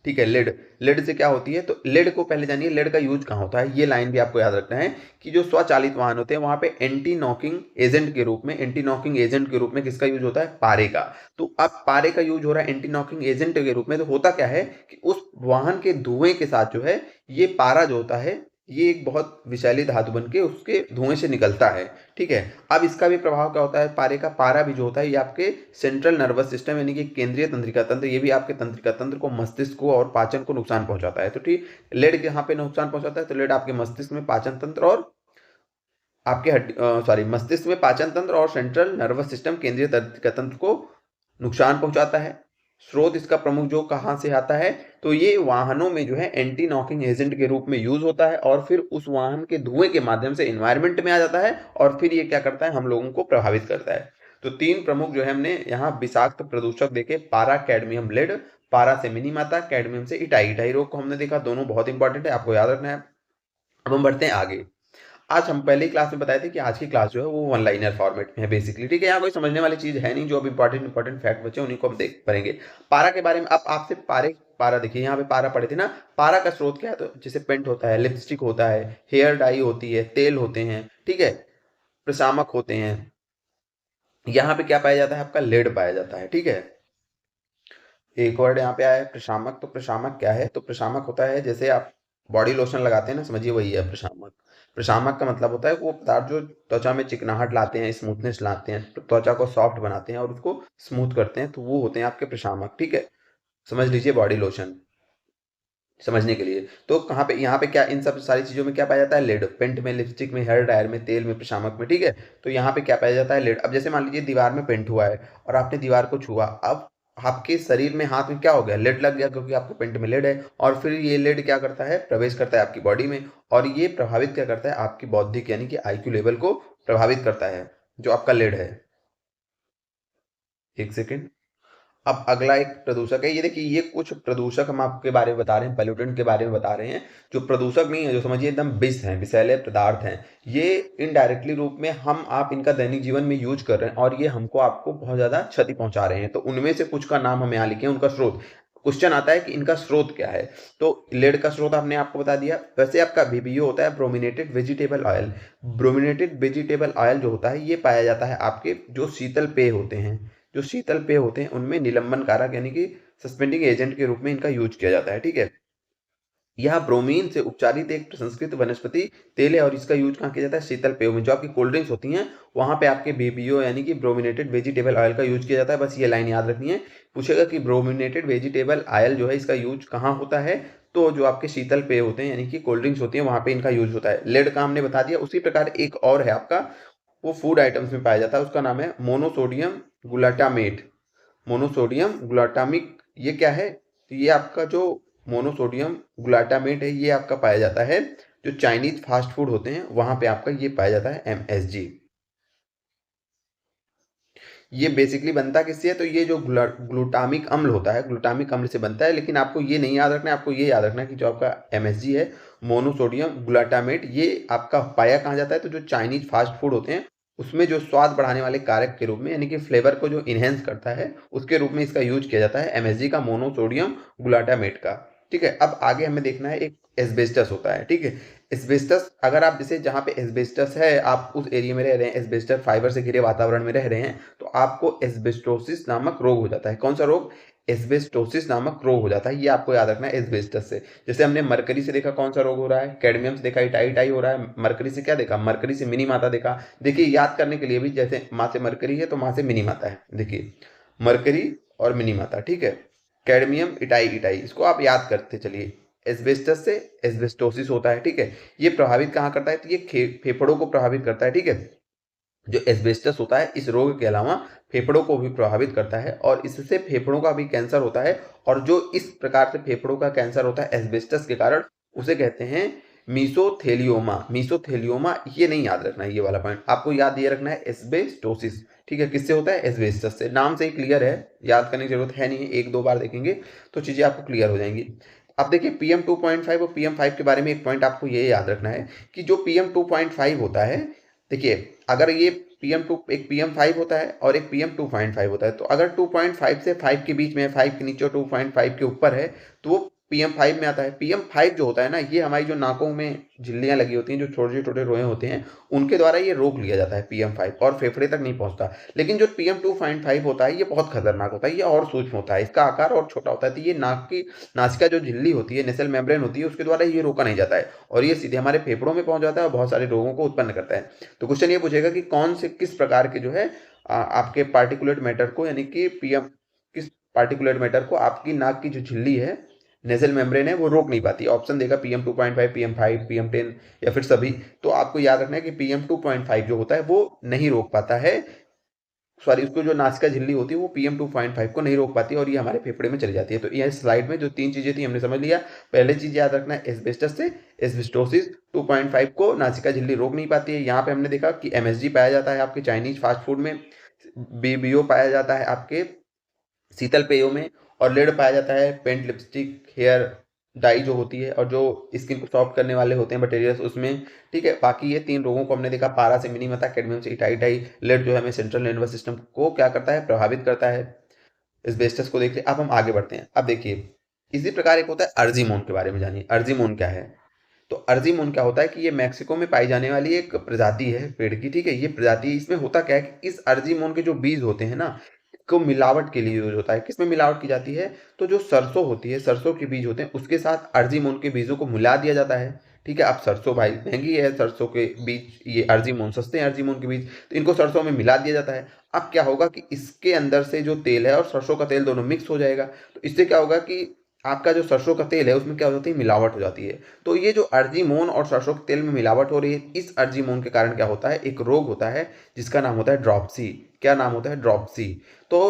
ठीक है। लेड, लेड से क्या होती है? तो लेड को पहले जानिए, लेड का यूज कहाँ होता है, ये लाइन भी आपको याद रखना है कि जो स्वचालित वाहन होते हैं वहां पे एंटी नॉकिंग एजेंट के रूप में, एंटी नॉकिंग एजेंट के रूप में किसका यूज होता है? पारे का। तो अब पारे का यूज हो रहा है एंटी नॉकिंग एजेंट के रूप में, तो होता क्या है कि उस वाहन के धुएं के साथ जो है ये पारा जो होता है ये एक बहुत विषैली धातु बन के उसके धुएं से निकलता है, ठीक है। अब इसका भी प्रभाव क्या होता है? पारे का, पारा भी जो होता है ये आपके सेंट्रल नर्वस सिस्टम यानी कि केंद्रीय तंत्रिका तंत्र, ये भी आपके तंत्रिका तंत्र को, मस्तिष्क को और पाचन को नुकसान पहुंचाता है। तो ठीक, लेड यहाँ पे नुकसान पहुंचाता है, तो लेड आपके मस्तिष्क में पाचन तंत्र और आपके मस्तिष्क में पाचन तंत्र और सेंट्रल नर्वस सिस्टम, केंद्रीय तंत्रिका तंत्र को नुकसान पहुंचाता है। स्रोत इसका प्रमुख जो कहाँ से आता है? तो ये वाहनों में जो है एंटी नॉकिंग एजेंट के रूप में यूज होता है और फिर उस वाहन के धुएं के माध्यम से एनवायरमेंट में आ जाता है और फिर ये क्या करता है? हम लोगों को प्रभावित करता है। तो तीन प्रमुख जो है हमने यहाँ विषाक्त प्रदूषक देखे, पारा, कैडमियम, लेड। पारा से मिनी माता, कैडमियम से इटाई इटाई रोग को हमने देखा, दोनों बहुत इंपॉर्टेंट है, आपको याद रखना है। अब हम बढ़ते हैं आगे। आज हम पहले ही क्लास में बताए थे कि आज की क्लास जो है वो वन लाइनर फॉर्मेट में है बेसिकली, ठीक है। यहाँ कोई समझने वाली चीज है नहीं, जो अब इंपॉर्टेंट इंपॉर्टेंट फैक्ट बचे उन्हीं को हम देख पढ़ेंगे। पारा के बारे में अब आपसे पारा देखिए, यहाँ पे पारा पढ़े थे ना। पारा का स्रोत क्या है? तो जैसे पेंट होता है, लिपस्टिक होता है, हेयर डाई होती है, तेल होते हैं, ठीक है, प्रशामक होते हैं, यहाँ पे क्या पाया जाता है, आपका लेड पाया जाता है, ठीक है। एक वर्ड यहाँ पे आया है प्रशामक। तो प्रशामक क्या है, तो प्रशामक होता है जैसे आप बॉडी लोशन लगाते हैं ना, समझिए वही है प्रशामक। प्रशामक का मतलब होता है वो पदार्थ जो त्वचा में चिकनाहट लाते हैं, स्मूथनेस लाते हैं, तो त्वचा को सॉफ्ट बनाते हैं और उसको स्मूथ करते हैं, तो वो होते हैं आपके प्रशामक, ठीक है। समझ लीजिए बॉडी लोशन समझने के लिए। तो कहाँ पे, यहाँ पे क्या, इन सब सारी चीज़ों में क्या पाया जाता है, लेड। पेंट में, लिपस्टिक में, हेयर ड्रायर में, तेल में, प्रशामक में, ठीक है। तो यहाँ पे क्या पाया जाता है, लेड। अब जैसे मान लीजिए दीवार में पेंट हुआ है और आपने दीवार को छुआ, अब आपके शरीर में, हाथ में क्या हो गया, लेड लग गया, क्योंकि आपके पेंट में लेड है। और फिर ये लेड क्या करता है, प्रवेश करता है आपकी बॉडी में, और ये प्रभावित क्या करता है, आपकी बौद्धिक यानी कि आईक्यू लेवल को प्रभावित करता है, जो आपका लेड है। एक सेकेंड। अब अगला एक प्रदूषक है, ये देखिए, ये कुछ प्रदूषक हम आपके बारे में बता रहे हैं, पोल्यूटेंट के बारे में बता रहे हैं। जो प्रदूषक नहीं है, जो समझिए एकदम विष हैं, विषैले पदार्थ हैं, ये इनडायरेक्टली रूप में हम आप इनका दैनिक जीवन में यूज कर रहे हैं और ये हमको आपको बहुत ज़्यादा क्षति पहुंचा रहे हैं। तो उनमें से कुछ का नाम हम यहाँ लिखे हैं, उनका स्रोत। क्वेश्चन आता है कि इनका स्रोत क्या है। तो लेड का स्रोत आपने आपको बता दिया। वैसे आपका बीबीओ होता है brominated vegetable oil. Brominated vegetable oil जो होता है ये पाया जाता है आपके जो शीतल पेय होते हैं, जो शीतल पेय होते हैं उनमें निलंबन कारक यानी कि सस्पेंडिंग एजेंट के रूप में इनका यूज किया जाता है, ठीक है। यह ब्रोमीन से उपचारित एक प्रसंस्कृत वनस्पति तेल है और इसका यूज कहाँ किया जाता है, शीतल पेयों में। जो आपकी कोल्ड ड्रिंक्स होती हैं वहां पे आपके बीबीओ यानी कि ब्रोमिनेटेड वेजिटेबल ऑयल का यूज किया जाता है। बस ये लाइन याद रखनी है। पूछेगा कि ब्रोमिनेटेड वेजिटेबल ऑयल जो है इसका यूज कहाँ होता है, तो जो आपके शीतल पेय होते हैं यानी कि कोल्ड ड्रिंक्स होती हैं वहां पे इनका यूज होता है। लेड का हमने बता दिया। उसी प्रकार एक और है आपका, वो फूड आइटम्स में पाया जाता है, उसका नाम है मोनोसोडियम ग्लूटामेट। मोनोसोडियम ग्लूटामिक, ये क्या है, तो ये आपका जो मोनोसोडियम ग्लूटामेट है ये आपका पाया जाता है जो चाइनीज फास्ट फूड होते हैं वहां पे आपका ये पाया जाता है, एमएसजी। ये बेसिकली बनता किससे है, तो ये जो ग्लूटामिक अम्ल होता है, ग्लूटामिक अम्ल से बनता है। लेकिन आपको ये नहीं याद रखना है, आपको ये याद रखना है कि जो आपका एमएसजी है, मोनोसोडियम ग्लूटामेट, ये आपका पाया कहाँ जाता है, तो जो चाइनीज फास्ट फूड होते हैं उसमें जो स्वाद बढ़ाने वाले कारक के रूप में यानी कि फ्लेवर को जो इनहेंस करता है उसके रूप में इसका यूज किया जाता है, एमएसजी का, मोनोसोडियम ग्लूटामेट का, ठीक है। अब आगे हमें देखना है, एक एस्बेस्टस होता है, ठीक है। एस्बेस्टस, अगर आप जैसे जहाँ पे एस्बेस्टस है आप उस एरिया में रह रहे हैं, एस्बेस्टस फाइबर से घिरे वातावरण में रह रहे हैं, तो आपको एस्बेस्टोसिस नामक रोग हो जाता है। कौन सा रोग, एस्बेस्टोसिस नामक रोग हो जाता है। ये आपको याद रखना है एस्बेस्टस से। जैसे हमने मरकरी से देखा कौन सा रोग हो रहा है, कैडमियम से देखा इटाई इटाई हो रहा है, मरकरी से क्या देखा, मरकरी से मिनी माता देखा। देखिए याद करने के लिए भी, जैसे माँ से मरकरी है तो माँ से मिनी माता है, देखिए मरकरी और मिनी माता, ठीक है। कैडमियम इटाई इटाई, इसको आप याद करते चलिए। एस्बेस्टस से एस्बेस्टोसिस होता है, ठीक है। ये प्रभावित कहाँ करता है, तो ये फेफड़ों को प्रभावित करता है, ठीक है। जो एस्बेस्टस होता है इस रोग के अलावा फेफड़ों को भी प्रभावित करता है और इससे फेफड़ों का भी कैंसर होता है। और जो इस प्रकार से फेफड़ों का कैंसर होता है एस्बेस्टस के कारण, उसे कहते हैं मीसोथेलियोमा। मीसोथेलियोमा ये नहीं याद रखना है, ये वाला पॉइंट आपको याद ये रखना है, एस्बेस्टोसिस, ठीक है। किससे होता है, एस्बेस्टस से। नाम से ही क्लियर है, याद करने की जरूरत है नहीं है, एक दो बार देखेंगे तो चीजें आपको क्लियर हो जाएंगी। अब देखिए PM2.5 और PM5 के बारे में एक पॉइंट आपको ये याद रखना है कि जो PM2.5 होता है, देखिए अगर ये PM2, एक PM5 होता है और एक PM2.5 होता है, तो अगर 2.5 से 5 के बीच में है, 5 के नीचे और 2.5 के ऊपर है, तो वो PM5 में आता है। PM5 जो होता है ना, ये हमारी जो नाकों में झिल्लियां लगी होती हैं, जो छोटे छोटे रोए होते हैं, उनके द्वारा ये रोक लिया जाता है PM5, और फेफड़े तक नहीं पहुंचता। लेकिन जो PM2.5 होता है ये बहुत खतरनाक होता है, ये और सूक्ष्म होता है, इसका आकार और छोटा होता है। तो ये नाक की, नासिका जो झिल्ली होती है, नेसल मेम्ब्रेन होती है, उसके द्वारा ये रोका नहीं जाता है और ये सीधे हमारे फेफड़ों में पहुंच जाता है और बहुत सारे रोगों को उत्पन्न करता है। तो क्वेश्चन ये पूछेगा कि कौन से, किस प्रकार के जो है आपके पार्टिकुलेट मैटर को, यानी कि पीएम, किस पार्टिकुलेट मैटर को आपकी नाक की जो झिल्ली है, नेजल मेम्ब्रेन है, वो रोक नहीं पाती। ऑप्शन देगा PM2.5, PM5, PM10 या फिर सभी। तो आपको याद रखना है कि PM2.5 जो होता है वो नहीं रोक पाता है, सॉरी, उसको जो नासिका झिल्ली होती है वो PM2.5 को नहीं रोक पाती और ये हमारे फेफड़े में चली जाती है। तो ये स्लाइड में जो तीन चीजें थी हमने समझ लिया। पहले चीज याद रखना है, एस्बेस्टस से एस्बेस्टोसिस 2.5 को नासिका झिल्ली रोक नहीं पाती है। यहाँ पे हमने देखा कि MSG पाया जाता है आपके चाइनीज फास्ट फूड में, BBO पाया जाता है आपके शीतल पेयों में, और लेड पाया जाता है पेंट, लिपस्टिक, हेयर डाई जो होती है और जो स्किन को सॉफ्ट करने वाले होते हैं मटेरियल्स उसमें, ठीक है। बाकी ये तीन रोगों को हमने देखा, पारा से मिनीमता, कैडमियम से इटाइटाई, लेड जो है हमें सेंट्रल नर्वस सिस्टम को क्या करता है, प्रभावित करता है। एस्बेस्टस को देख लिया। अब हम आगे बढ़ते हैं। अब देखिए इसी प्रकार एक होता है अर्जीमोन, के बारे में जानिए। अर्जीमोन क्या है, तो अर्जिमोन क्या होता है कि ये मैक्सिको में पाई जाने वाली एक प्रजाति है पेड़ की, ठीक है। ये प्रजाति, इसमें होता क्या है कि इस अर्जिमोन के जो बीज होते हैं ना, को मिलावट के लिए यूज होता है। किसमें मिलावट की जाती है? तो जो सरसों होती है, सरसों के बीज होते हैं, उसके साथ अर्जिमोन के बीजों को मिला दिया जाता है, ठीक है। अब सरसों भाई महंगी है, सरसों के बीज, ये अर्जिमोन सस्ते हैं, अर्जिमोन के बीज, तो इनको सरसों में मिला दिया जाता है। अब क्या होगा कि इसके अंदर से जो तेल है और सरसों का तेल दोनों मिक्स हो जाएगा, तो इससे क्या होगा कि आपका जो सरसों का तेल है उसमें क्या हो जाती है, मिलावट हो जाती है। तो ये जो अर्जिमोन और सरसों के तेल में मिलावट हो रही है, इस अर्जिमोन के कारण क्या होता है, एक रोग होता है जिसका नाम होता है ड्रॉपसी। क्या नाम होता है? ड्रॉपसी। तो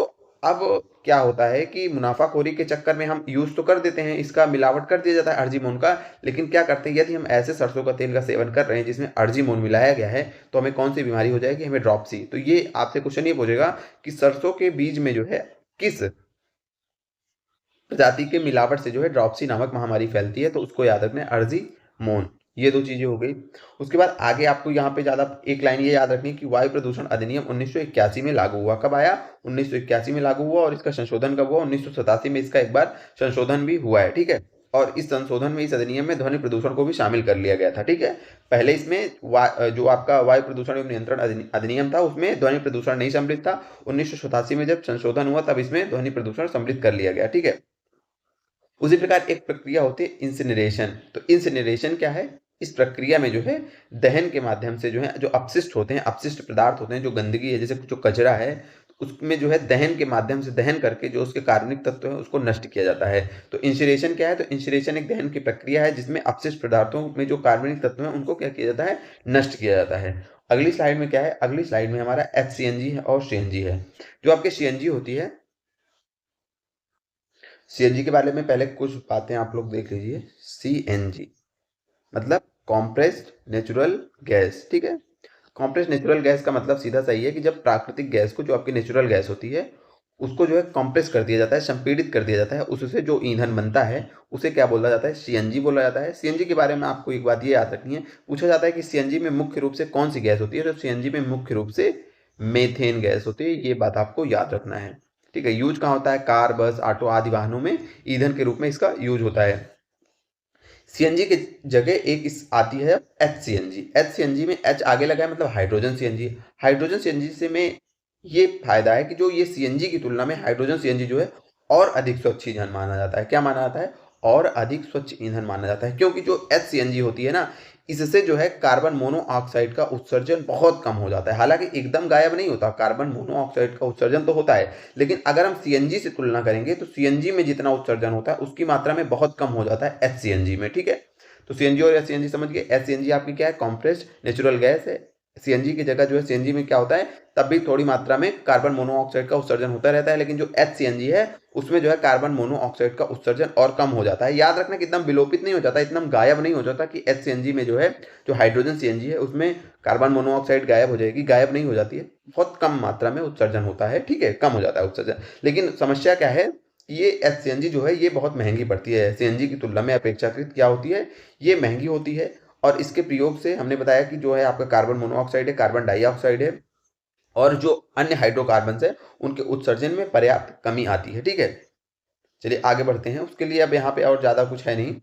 अब क्या होता है कि मुनाफाखोरी के चक्कर में हम यूज तो कर देते हैं, इसका मिलावट कर दिया जाता है अर्जिमोन का, लेकिन क्या करते हैं, यदि हम ऐसे सरसों का तेल का सेवन कर रहे हैं जिसमें अर्जिमोन मिलाया गया है, तो हमें कौन सी बीमारी हो जाएगी? हमें ड्रॉपसी। तो ये आपसे क्वेश्चन ये पूछेगा कि सरसों के बीज में जो है किस प्रजाति के मिलावट से जो है ड्रॉपसी नामक महामारी फैलती है, तो उसको याद रखना है, अर्जिमोन। ये दो चीजें हो गई। उसके बाद आगे आपको यहाँ पे ज्यादा एक लाइन ये याद रखनी है कि वायु प्रदूषण अधिनियम 1981 में लागू हुआ। कब आया? 1981 में लागू हुआ। और इसका संशोधन कब हुआ? 1987 में इसका एक बार संशोधन भी हुआ है, ठीक है। और इस संशोधन में, इस अधिनियम में ध्वनि प्रदूषण को भी शामिल कर लिया गया था, ठीक है। पहले इसमें जो आपका वायु प्रदूषण एवं नियंत्रण अधिनियम था उसमें ध्वनि प्रदूषण नहीं सम्मिलित था। 1987 में जब संशोधन हुआ तब इसमें ध्वनि प्रदूषण सम्मिलित कर लिया गया, ठीक है। उसी प्रकार एक प्रक्रिया होती है इंसिनरेशन। तो इंसिनरेशन क्या है? इस प्रक्रिया में जो है दहन के माध्यम से जो है जो अपशिष्ट होते हैं, अपशिष्ट पदार्थ होते हैं, जो गंदगी है, जैसे जो कचरा है, उसमें जो है दहन के माध्यम से दहन करके जो उसके कार्बनिक तत्व है उसको नष्ट किया जाता है। तो इंसिनरेशन क्या है? तो इंसिनरेशन एक दहन की प्रक्रिया है जिसमें अपशिष्ट पदार्थों में जो कार्बनिक तत्व है उनको क्या किया जाता है? नष्ट किया जाता है। अगली स्लाइड में क्या है? अगली स्लाइड में हमारा HCNG है और CNG है। जो आपके CNG होती है, CNG के बारे में पहले कुछ बातें आप लोग देख लीजिए। CNG मतलब कॉम्प्रेस्ड नेचुरल गैस, ठीक है। कॉम्प्रेस्ड नेचुरल गैस का मतलब सीधा सही है कि जब प्राकृतिक गैस को, जो आपकी नेचुरल गैस होती है, उसको जो है कंप्रेस कर दिया जाता है, संपीड़ित कर दिया जाता है, उससे जो ईंधन बनता है उसे क्या बोला जाता है? CNG बोला जाता है। CNG के बारे में आपको एक बात ये याद रखनी है, पूछा जाता है कि CNG में मुख्य रूप से कौन सी गैस होती है? तो CNG में मुख्य रूप से मेथेन गैस होती है, ये बात आपको याद रखना है, ठीक है। यूज कहाँ होता है? कार, बस, ऑटो आदि वाहनों में ईंधन के रूप में इसका यूज होता है। CNG की जगह एक इस आती है HCNG। HCNG में H आगे लगा है मतलब हाइड्रोजन CNG। हाइड्रोजन CNG से में ये फायदा है कि जो ये CNG की तुलना में हाइड्रोजन CNG जो है और अधिक स्वच्छ ईंधन माना जाता है। क्या माना जाता है? और अधिक स्वच्छ ईंधन माना जाता है, क्योंकि जो HCNG होती है ना, इससे जो है कार्बन मोनोऑक्साइड का उत्सर्जन बहुत कम हो जाता है। हालांकि एकदम गायब नहीं होता, कार्बन मोनोऑक्साइड का उत्सर्जन तो होता है, लेकिन अगर हम CNG से तुलना करेंगे तो CNG में जितना उत्सर्जन होता है उसकी मात्रा में बहुत कम हो जाता है HCNG में, ठीक है। तो CNG और HCNG समझ गए। HCNG आपकी क्या है? कॉम्प्रेस्ड नेचुरल गैस है। CNG की जगह जो है, CNG में क्या होता है, तब भी थोड़ी मात्रा में कार्बन मोनोऑक्साइड का उत्सर्जन होता रहता है, लेकिन जो HCNG है उसमें जो है कार्बन मोनोऑक्साइड का उत्सर्जन और कम हो जाता है। याद रखना कि एकदम विलोपित नहीं हो जाता, इतना गायब नहीं हो जाता कि HCNG में जो है, जो हाइड्रोजन CNG है उसमें कार्बन मोनोऑक्साइड गायब हो जाएगी, गायब नहीं हो जाती है, बहुत कम मात्रा में उत्सर्जन होता है, ठीक है, कम हो जाता है उत्सर्जन। लेकिन समस्या क्या है? ये HCNG जो है ये बहुत महंगी पड़ती है, CNG की तुलना में अपेक्षाकृत क्या होती है, ये महंगी होती है। और इसके प्रयोग से हमने बताया कि जो है आपका कार्बन मोनोऑक्साइड है, कार्बन डाइऑक्साइड है, और जो अन्य हाइड्रोकार्बन है उनके उत्सर्जन में पर्याप्त कमी आती है, ठीक है। चलिए आगे बढ़ते हैं। उसके लिए अब यहाँ पे और ज्यादा कुछ है नहीं।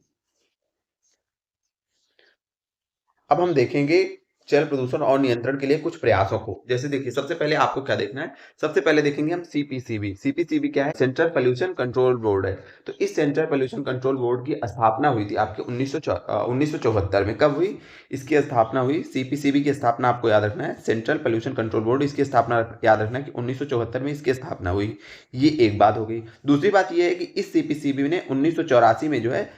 अब हम देखेंगे जल प्रदूषण और नियंत्रण के लिए कुछ प्रयासों को। जैसे देखिए, सबसे पहले आपको क्या देखना है? सबसे पहले देखेंगे हम CPCB। CPCB क्या है? सेंट्रल पोल्यूशन कंट्रोल बोर्ड है। तो इस सेंट्रल पोल्यूशन कंट्रोल बोर्ड की स्थापना हुई थी आपके 1974 में। कब हुई इसकी स्थापना? हुई CPCB की स्थापना, आपको याद रखना है, सेंट्रल पोल्यूशन कंट्रोल बोर्ड, इसकी स्थापना याद रखना है कि 1974 में इसकी स्थापना हुई। ये एक बात हो गई। दूसरी बात ये है कि इस CPCB ने 1984 में जो है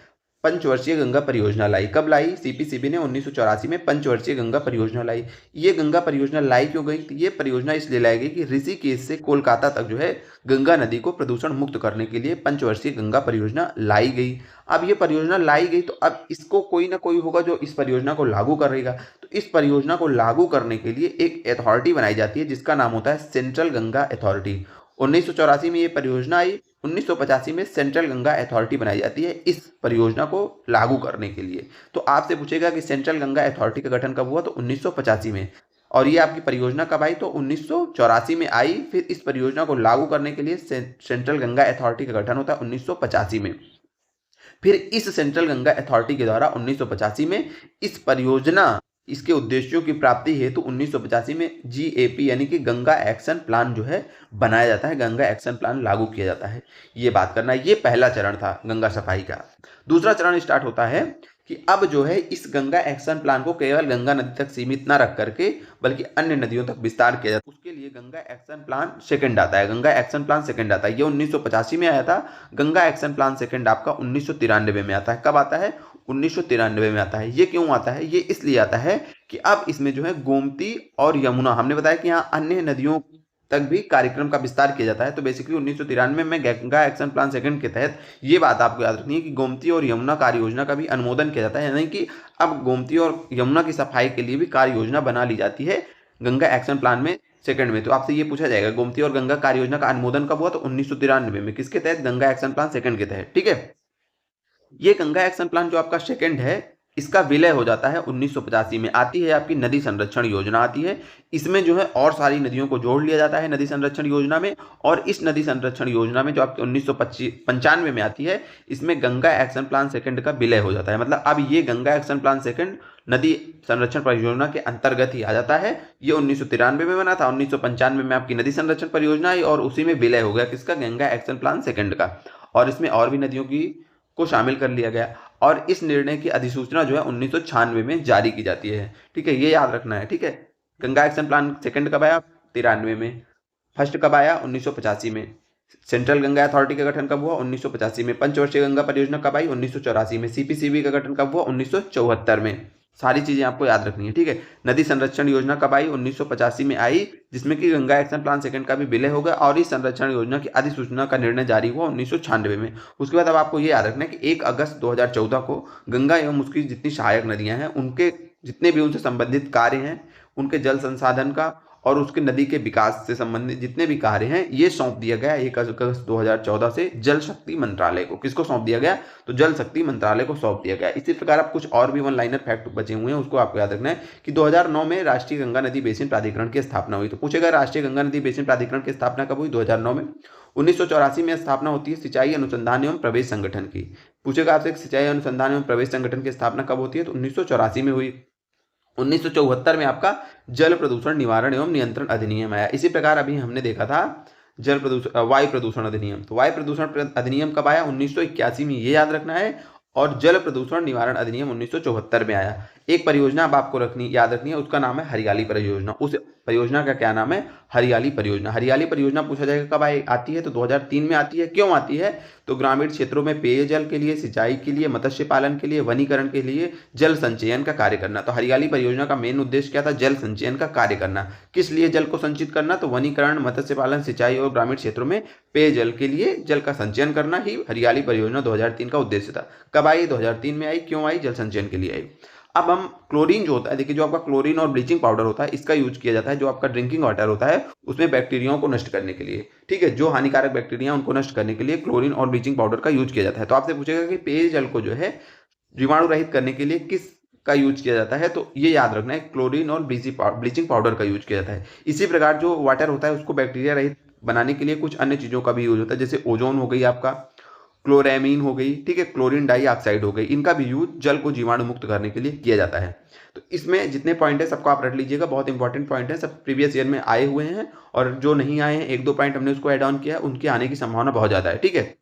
पंचवर्षीय गंगा परियोजना लाई। कब लाई? CPCB ने 1984 में पंचवर्षीय गंगा परियोजना लाई। ये गंगा परियोजना लाई क्यों गई? तो ये परियोजना इसलिए लाई गई कि ऋषिकेश से कोलकाता तक जो है गंगा नदी को प्रदूषण मुक्त करने के लिए पंचवर्षीय गंगा परियोजना लाई गई। अब ये परियोजना लाई गई तो अब इसको कोई ना कोई होगा जो इस परियोजना को लागू करेगा। तो इस परियोजना को लागू करने के लिए एक अथॉरिटी बनाई जाती है जिसका नाम होता है सेंट्रल गंगा अथॉरिटी। 1984 में ये परियोजना आई, 1985 में सेंट्रल गंगा अथॉरिटी बनाई जाती है इस परियोजना को लागू करने के लिए। तो आपसे पूछेगा कि सेंट्रल गंगा अथॉरिटी का गठन कब हुआ? तो 1985 में। और ये आपकी परियोजना कब आई? तो 1984 में आई। फिर इस परियोजना को लागू करने के लिए सेंट्रल गंगा अथॉरिटी का गठन होता है 1985 में। फिर इस सेंट्रल गंगा अथॉरिटी के द्वारा 1985 में इस परियोजना इसके उद्देश्यों की प्राप्ति हेतु 1985 में GAP यानी कि गंगा एक्शन प्लान जो है बनाया जाता है, गंगा एक्शन प्लान लागू किया जाता है। ये बात करना, ये पहला चरण था गंगा सफाई का। दूसरा चरण स्टार्ट होता है कि अब जो है इस गंगा एक्शन प्लान को केवल गंगा नदी तक सीमित ना रख करके बल्कि अन्य नदियों तक विस्तार किया जाता है। उसके लिए गंगा एक्शन प्लान सेकंड आता है, गंगा एक्शन प्लान सेकंड आता है। ये 1985 में आया था। गंगा एक्शन प्लान सेकंड आपका 1993 में आता है। कब आता है? 1993 में आता है। ये क्यों आता है? ये इसलिए आता है कि अब इसमें जो है गोमती और यमुना, हमने बताया कि यहाँ अन्य नदियों तक भी कार्यक्रम का विस्तार किया जाता है। तो बेसिकली 1993 में गंगा एक्शन प्लान सेकंड के तहत ये बात आपको याद रखनी है कि गोमती और यमुना कार्य योजना का भी अनुमोदन किया जाता है, यानी कि अब गोमती और यमुना की सफाई के लिए भी कार्य योजना बना ली जाती है गंगा एक्शन प्लान में सेकंड में। तो आपसे ये पूछा जाएगा गोमती और गंगा कार्य योजना का अनुमोदन कब हुआ? तो 1993 में। किसके तहत? गंगा एक्शन प्लान सेकंड के तहत। ठीक है। ये गंगा एक्शन प्लान जो आपका सेकंड है, इसका विलय हो जाता है 1985 में। आती है आपकी नदी संरक्षण योजना आती है। इसमें जो है और सारी नदियों को जोड़ लिया जाता है नदी संरक्षण योजना में। और इस नदी संरक्षण योजना में जो आपकी 1995 में आती है, इसमें गंगा एक्शन प्लान सेकंड का विलय हो जाता है। मतलब अब ये गंगा एक्शन प्लान सेकंड नदी संरक्षण परियोजना के अंतर्गत ही आ जाता है। ये 1993 में बना था, 1995 में आपकी नदी संरक्षण परियोजना आई और उसी में विलय हो गया किसका? गंगा एक्शन प्लान सेकंड का। और इसमें और भी नदियों की को शामिल कर लिया गया और इस निर्णय की अधिसूचना जो है 1996 में जारी की जाती है। ठीक है, ये याद रखना है। ठीक है, गंगा एक्शन प्लान सेकंड कब आया? 93 में। फर्स्ट कब आया? 1985 में। सेंट्रल गंगा अथॉरिटी का गठन कब हुआ? 1985 में। पंचवर्षीय गंगा परियोजना कब आई? 1984 में। CPCB का गठन कब हुआ? 1974 में। सारी चीजें आपको याद रखनी है। ठीक है, नदी संरक्षण योजना कब आई? 1985 में आई, जिसमें कि गंगा एक्शन प्लान सेकंड का भी विलय हो गया और इस संरक्षण योजना की अधिसूचना का निर्णय जारी हुआ 1996 में। उसके बाद अब आपको ये याद रखना है कि 1 अगस्त 2014 को गंगा एवं उसकी जितनी सहायक नदियां हैं, उनके जितने भी उनसे संबंधित कार्य हैं, उनके जल संसाधन का और उसके नदी के विकास से संबंधित जितने भी कार्य हैं, ये सौंप दिया गया 1 अगस्त 2014 से जल शक्ति मंत्रालय को। किसको सौंप दिया गया? तो जल शक्ति मंत्रालय को सौंप दिया गया। इसी प्रकार अब कुछ और भी वन लाइनर फैक्ट बचे हुए हैं, उसको आपको याद रखना है कि 2009 में राष्ट्रीय गंगा नदी बेसिन प्राधिकरण की स्थापना हुई। तो पूछेगा राष्ट्रीय गंगा नदी बेसिन प्राधिकरण की स्थापना कब हुई? 2009 में। 1984 में स्थापना होती है सिंचाई अनुसंधान एवं प्रवेश संगठन की। पूछेगा आपसे सिंचाई अनुसंधान एवं प्रवेश संगठन की स्थापना कब होती है? तो 1984 में हुई। 1974 में आपका जल प्रदूषण निवारण एवं नियंत्रण अधिनियम आया। इसी प्रकार अभी हमने देखा था जल प्रदूषण वायु प्रदूषण अधिनियम। तो वायु प्रदूषण अधिनियम कब आया? 1981 में, ये याद रखना है। और जल प्रदूषण निवारण अधिनियम 1974 में आया। एक परियोजना अब आपको याद रखनी है, उसका नाम है हरियाली परियोजना। उस परियोजना का क्या नाम है? हरियाली परियोजना। हरियाली परियोजना पूछा जाएगा कब आती है? तो 2003 में आती है। क्यों आती है? तो ग्रामीण क्षेत्रों में पेयजल के लिए, सिंचाई के लिए, मत्स्य पालन के लिए, वनीकरण के लिए जल संचयन का कार्य करना। तो हरियाली परियोजना का मेन उद्देश्य क्या था? जल संचयन का कार्य करना। किस लिए जल को संचित करना? तो वनीकरण, मत्स्य पालन, सिंचाई और ग्रामीण क्षेत्रों में पेयजल के लिए जल का संचयन करना ही हरियाली परियोजना 2003 का उद्देश्य था। कब आई? 2003 में आई। क्यों आई? जल संचयन के लिए आई। अब हम क्लोरीन जो होता है, देखिए जो आपका क्लोरीन और ब्लीचिंग पाउडर होता है, इसका यूज किया जाता है जो आपका ड्रिंकिंग वाटर होता है उसमें बैक्टीरियाओं को नष्ट करने के लिए। ठीक है, जो हानिकारक बैक्टीरिया उनको नष्ट करने के लिए क्लोरीन और ब्लीचिंग पाउडर का यूज किया जाता है। तो आपसे पूछेगा कि पेयजल को जो है जीवाणु रहित करने के लिए किस का यूज किया जाता है? तो ये याद रखना है, क्लोरीन और ब्लीचिंग पाउडर का यूज किया जाता है। इसी प्रकार जो वाटर होता है उसको बैक्टीरिया रहित बनाने के लिए कुछ अन्य चीजों का भी यूज होता है, जैसे ओजोन हो गई आपका, क्लोरेमीन हो गई, ठीक है, क्लोरीन डाइऑक्साइड हो गई। इनका भी यूज जल को जीवाणु मुक्त करने के लिए किया जाता है। तो इसमें जितने पॉइंट है सबको आप रट लीजिएगा, बहुत इंपॉर्टेंट पॉइंट है, सब प्रीवियस ईयर में आए हुए हैं और जो नहीं आए हैं 1-2 पॉइंट हमने उसको ऐड ऑन किया है, उनके आने की संभावना बहुत ज्यादा है। ठीक है,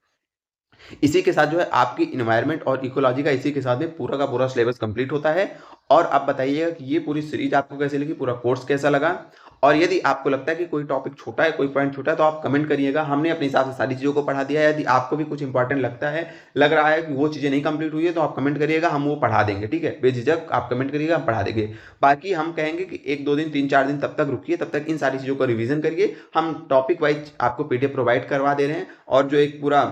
इसी के साथ जो है आपकी इन्वायरमेंट और इकोलॉजी का इसी के साथ में पूरा का पूरा सिलेबस कंप्लीट होता है। और आप बताइएगा कि ये पूरी सीरीज आपको कैसे लगी, पूरा कोर्स कैसा लगा। और यदि आपको लगता है कि कोई टॉपिक छोटा है, कोई पॉइंट छोटा है, तो आप कमेंट करिएगा। हमने अपने हिसाब से सारी चीज़ों को पढ़ा दिया है। यदि आपको भी कुछ इंपॉर्टेंट लगता है, लग रहा है कि वो चीज़ें नहीं कंप्लीट हुई है, तो आप कमेंट करिएगा, हम वो पढ़ा देंगे। ठीक है, बेझिझक आप कमेंट करिएगा, हम पढ़ा देंगे। बाकी हम कहेंगे कि 1-2 दिन, 3-4 दिन तब तक रुकिए, तब तक इन सारी चीज़ों को रिवीजन करिए। हम टॉपिक वाइज आपको PDF प्रोवाइड करवा दे रहे हैं और जो एक पूरा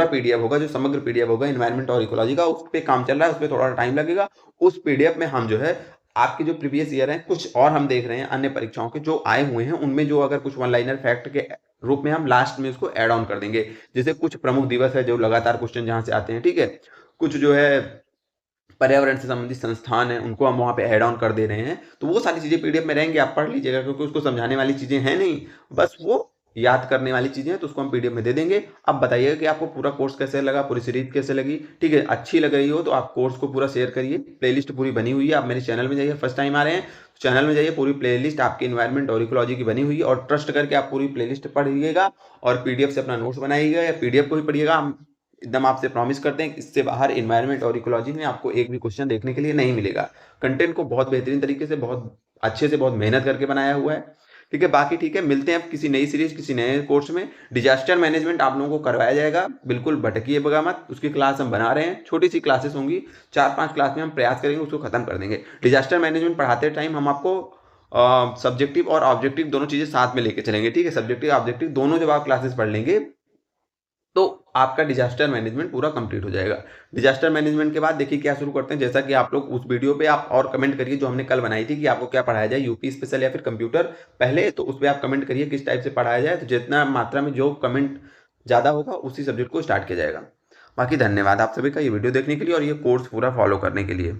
PDF होगा, जो समग्र PDF होगा इन्वायरमेंट और इकोलॉजी का, उस पर काम चल रहा है, उस पर थोड़ा टाइम लगेगा। उस PDF में हम जो है आपके जो प्रीवियस ईयर हैं कुछ और हम देख रहे हैं अन्य परीक्षाओं के जो आए हुए हैं, उनमें जो अगर कुछ वन लाइनर फैक्ट के रूप में हम लास्ट में उसको ऐड ऑन कर देंगे। जैसे कुछ प्रमुख दिवस है जो लगातार क्वेश्चन जहां से आते हैं, ठीक है, कुछ जो है पर्यावरण से संबंधित संस्थान है उनको हम वहां पे ऐड ऑन कर दे रहे हैं। तो वो सारी चीजें PDF में रहेंगी, आप पढ़ लीजिएगा, क्योंकि उसको समझाने वाली चीजें हैं नहीं, बस वो याद करने वाली चीज़ें हैं तो उसको हम पीडीएफ में दे देंगे। अब बताइएगा कि आपको पूरा कोर्स कैसे लगा, पूरी सीरीज कैसे लगी। ठीक है, अच्छी लग रही हो तो आप कोर्स को पूरा शेयर करिए। प्लेलिस्ट पूरी बनी हुई है, आप मेरे चैनल में जाइए, फर्स्ट टाइम आ रहे हैं तो चैनल में जाइए, पूरी प्लेलिस्ट आपकी एनवायरनमेंट और इकोलॉजी की बनी हुई है, और ट्रस्ट करके आप पूरी प्लेलिस्ट पढ़िएगा और पीडीएफ से अपना नोट्स बनाइएगा या पीडीएफ को ही पढ़िएगा। हम एकदम आपसे प्रॉमिस करते हैं कि इससे बाहर एनवायरनमेंट और इकोलॉजी में आपको एक भी क्वेश्चन देखने के लिए नहीं मिलेगा। कंटेंट को बहुत बेहतरीन तरीके से, बहुत अच्छे से, बहुत मेहनत करके बनाया हुआ है। ठीक है, बाकी ठीक है, मिलते हैं अब किसी नई सीरीज, किसी नए कोर्स में। डिजास्टर मैनेजमेंट आप लोगों को करवाया जाएगा, बिल्कुल भटकिएगा मत। उसकी क्लास हम बना रहे हैं, छोटी सी क्लासेस होंगी, 4-5 क्लास में हम प्रयास करेंगे उसको खत्म कर देंगे। डिजास्टर मैनेजमेंट पढ़ाते टाइम हम आपको सब्जेक्टिव और ऑब्जेक्टिव दोनों चीजें साथ में लेके चलेंगे। ठीक है, सब्जेक्टिव ऑब्जेक्टिव दोनों जब आप क्लासेस पढ़ लेंगे तो आपका डिजास्टर मैनेजमेंट पूरा कंप्लीट हो जाएगा। डिजास्टर मैनेजमेंट के बाद देखिए क्या शुरू करते हैं। जैसा कि आप लोग उस वीडियो पे आप और कमेंट करिए जो हमने कल बनाई थी कि आपको क्या पढ़ाया जाए, यूपी स्पेशल या फिर कंप्यूटर, पहले तो उस पर आप कमेंट करिए किस टाइप से पढ़ाया जाए। तो जितना मात्रा में जो कमेंट ज़्यादा होगा उसी सब्जेक्ट को स्टार्ट किया जाएगा। बाकी धन्यवाद आप सभी का ये वीडियो देखने के लिए और ये कोर्स पूरा फॉलो करने के लिए।